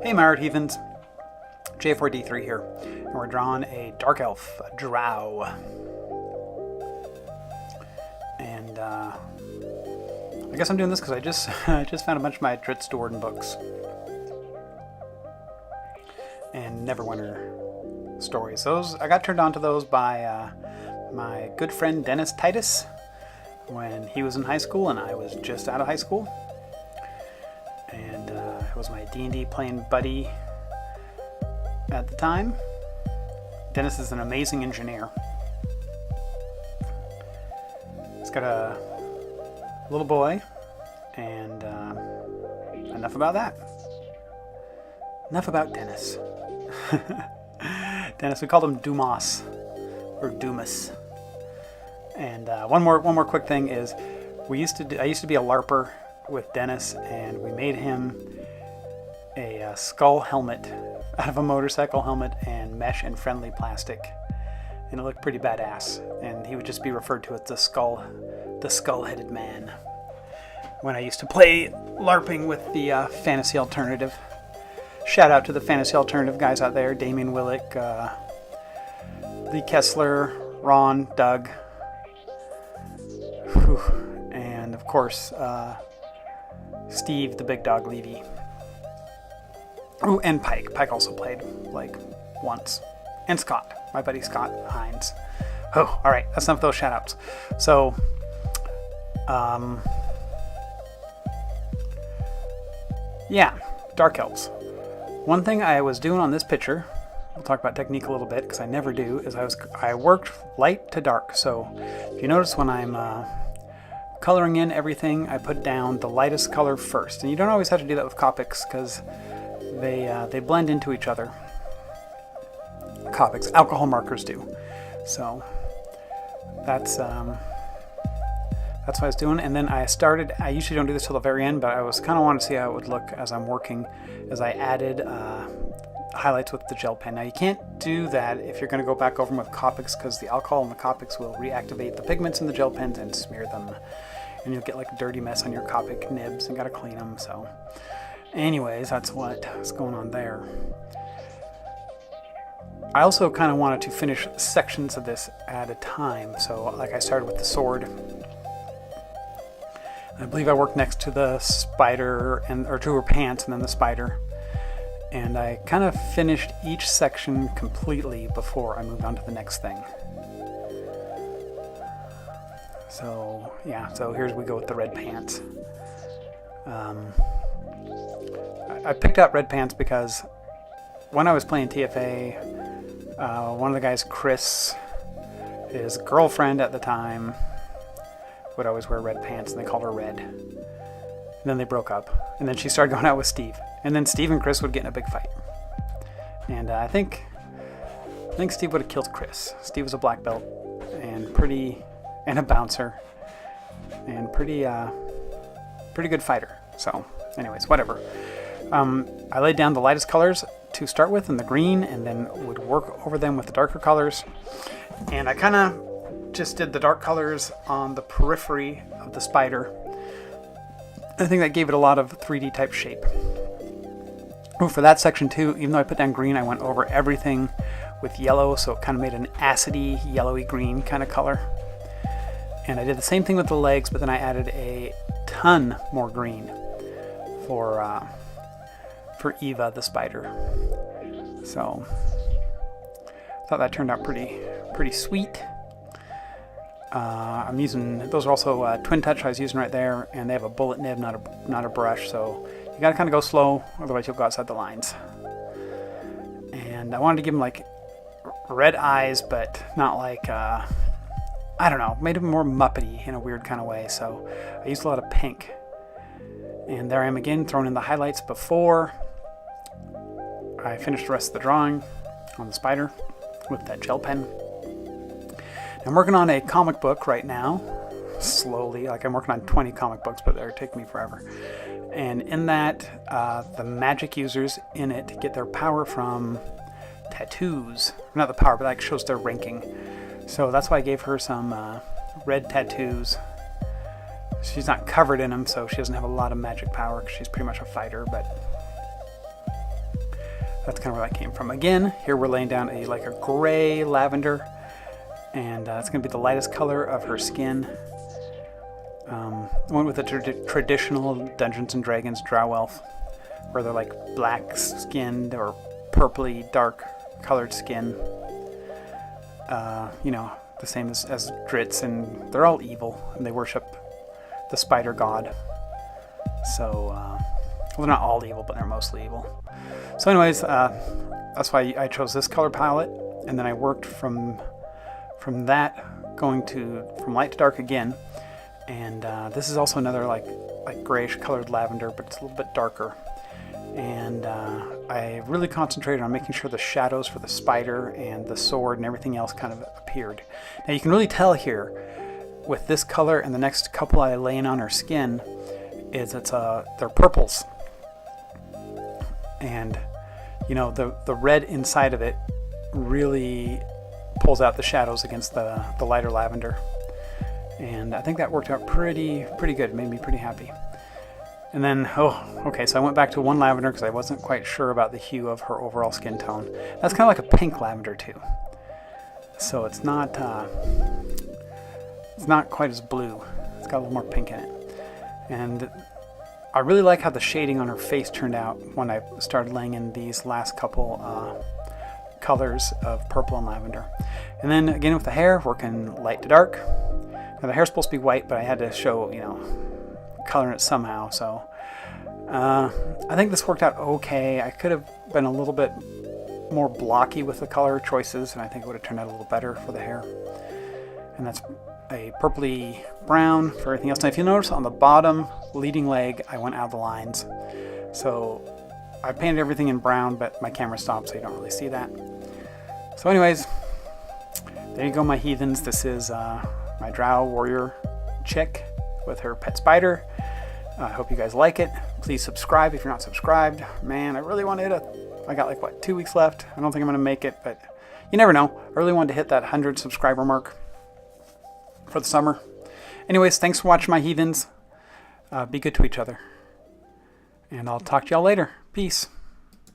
Hey my art heathens, J4D3 here, and we're drawing a dark elf, a Drow. And I guess I'm doing this because I just found a bunch of my Dritz Dorden books and Neverwinter stories. Those I got turned on to those by my good friend Dennis Titus when he was in high school and I was just out of high school. And it was my D&D playing buddy at the time. Dennis is an amazing engineer. He's got a little boy, and enough about that. Enough about Dennis. Dennis, we called him Dumas or Dumas. And one more quick thing is, I used to be a LARPer with Dennis, and we made him a skull helmet out of a motorcycle helmet and mesh and friendly plastic, and it looked pretty badass. And he would just be referred to as the skull-headed man when I used to play LARPing with the Fantasy Alternative. Shout out to the Fantasy Alternative guys out there: Damien Willick, Lee Kessler, Ron, Doug, and of course Steve, the big dog Levy. Oh, and Pike. Pike also played, like, once. And Scott, my buddy Scott Hines. Oh, alright, that's enough of those shout-outs. So, yeah, Dark Elves. One thing I was doing on this picture, we'll talk about technique a little bit, because I never do, is I worked light to dark. So, if you notice when I'm coloring in everything, I put down the lightest color first. And you don't always have to do that with Copics, because they blend into each other. Copics, alcohol markers do. So that's what I was doing. And then I usually don't do this till the very end, but I was kind of wanting to see how it would look as I'm working, as I added highlights with the gel pen. Now you can't do that if you're going to go back over them with Copics, because the alcohol in the Copics will reactivate the pigments in the gel pens and smear them, and you'll get like a dirty mess on your Copic nibs and got to clean them. So anyways, that's what's going on there. I also kind of wanted to finish sections of this at a time. So like I started with the sword. I believe I worked next to the spider, or to her pants, and then the spider. And I kind of finished each section completely before I moved on to the next thing. So yeah, so here's we go with the red pants. I picked out red pants because when I was playing TFA, one of the guys, Chris, his girlfriend at the time, would always wear red pants, and they called her Red. And then they broke up, and then she started going out with Steve, and then Steve and Chris would get in a big fight. And I think Steve would have killed Chris. Steve was a black belt and a bouncer, and pretty good fighter. So, anyways, whatever. I laid down the lightest colors to start with, and the green, and then would work over them with the darker colors. And I kind of just did the dark colors on the periphery of the spider. I think that gave it a lot of 3D type shape. Oh, for that section too, even though I put down green, I went over everything with yellow, so it kind of made an acidy, yellowy green kind of color. And I did the same thing with the legs, but then I added a ton more green for Evea the spider. So I thought that turned out pretty sweet. I'm using, those are also Twin Touch I was using right there, and they have a bullet nib, not a brush, so you gotta kind of go slow, otherwise you'll go outside the lines. And I wanted to give them like red eyes, but not like I don't know, made them more Muppety in a weird kind of way. So I used a lot of pink. And there I am again, throwing in the highlights before I finished the rest of the drawing on the spider with that gel pen. I'm working on a comic book right now, slowly. Like, I'm working on 20 comic books, but they're taking me forever. And in that, the magic users in it get their power from tattoos. Not the power, but that shows their ranking. So that's why I gave her some red tattoos. She's not covered in them, so she doesn't have a lot of magic power, because she's pretty much a fighter, but that's kind of where that came from. Again, here we're laying down like a gray lavender, and it's going to be the lightest color of her skin. I went with the traditional Dungeons and Dragons Drow elf, where they're like black skinned or purpley dark colored skin. You know, the same as Drits, and they're all evil, and they worship the spider god. So, well, they're not all evil, but they're mostly evil. So anyways, that's why I chose this color palette, and then I worked from that, going from light to dark again. And this is also another like grayish colored lavender, but it's a little bit darker. And I really concentrated on making sure the shadows for the spider and the sword and everything else kind of appeared. Now you can really tell here with this color and the next couple I lay in on her skin is they're purples. And you know, the red inside of it really pulls out the shadows against the lighter lavender. And I think that worked out pretty good. It made me pretty happy. And then, okay, so I went back to one lavender because I wasn't quite sure about the hue of her overall skin tone. That's kind of like a pink lavender too. So it's not quite as blue. It's got a little more pink in it. And I really like how the shading on her face turned out when I started laying in these last couple colors of purple and lavender. And then again with the hair, working light to dark. Now the hair's supposed to be white, but I had to show, you know, coloring it somehow. So I think this worked out okay. I could have been a little bit more blocky with the color choices, and I think it would have turned out a little better for the hair. And that's a purpley brown for everything else. Now if you notice on the bottom leading leg, I went out of the lines. So I painted everything in brown, but my camera stopped, so you don't really see that. So anyways, there you go, my heathens. This is my Drow warrior chick with her pet spider. I hope you guys like it. Please subscribe if you're not subscribed. Man, I really want to hit I got like, what, 2 weeks left? I don't think I'm going to make it, but you never know. I really wanted to hit that 100 subscriber mark for the summer. Anyways, thanks for watching, my heathens. Be good to each other. And I'll talk to y'all later. Peace.